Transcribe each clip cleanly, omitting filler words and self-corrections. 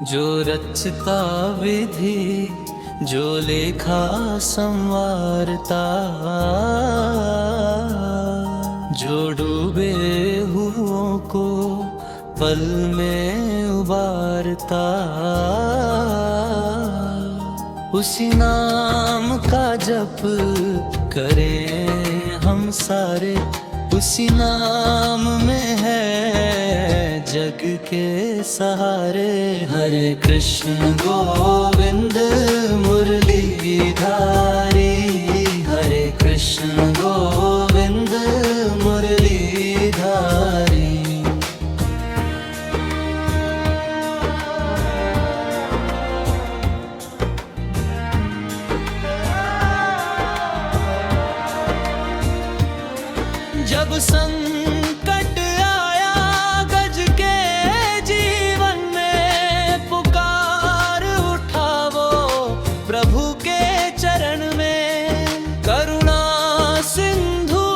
जो रचता विधि, जो लेखा संवारता, जो डूबे हुओं को पल में उबारता, उसी नाम का जप करें हम सारे। उसी नाम में है जग के सहारे। हरे कृष्ण गोविंद मुरलीधारी, हरे कृष्ण गोविंद मुरलीधारी। जब संकट आया गज के जीवन में, पुकार उठावो प्रभु के चरण में। करुणा सिंधु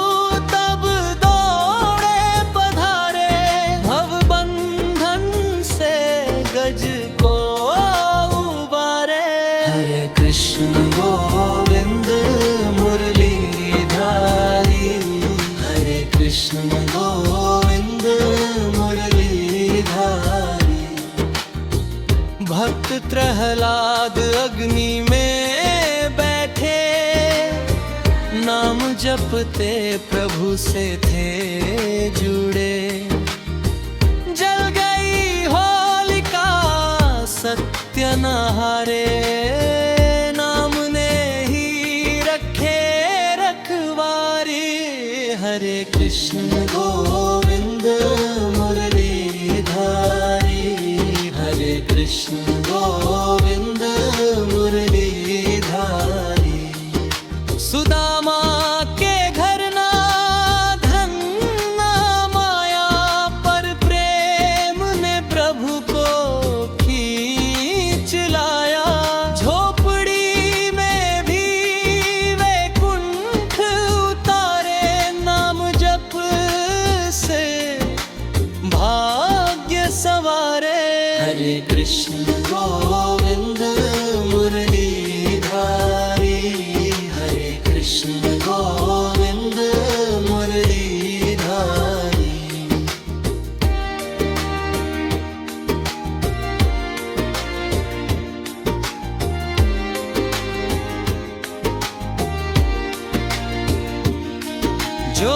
तब दौड़े पधारे, भव बंधन से गज को उबारे। हरे कृष्ण गोविंद मुरलीधारी, कृष्ण गोविंद मुरलीधारी। भक्त प्रहलाद अग्नि में बैठे, नाम जपते प्रभु से थे जुड़े। जल गई होलिका सत्य न हारे, नाम ने ही रखे रखवारी। हरे कृष्ण गोविंद मुरलीधारी, हरे कृष्ण गोविंद मुरलीधारी। सुदामा के घर ना धन ना माया, पर प्रेम ने प्रभु को खींच लाया। झोपड़ी में भी वैकुंठ उतारे, नाम जप से भाग्य सवारे। हरे कृष्ण गोविंद मुरलीधारी, हरे कृष्ण गोविंद मुरलीधारी। जो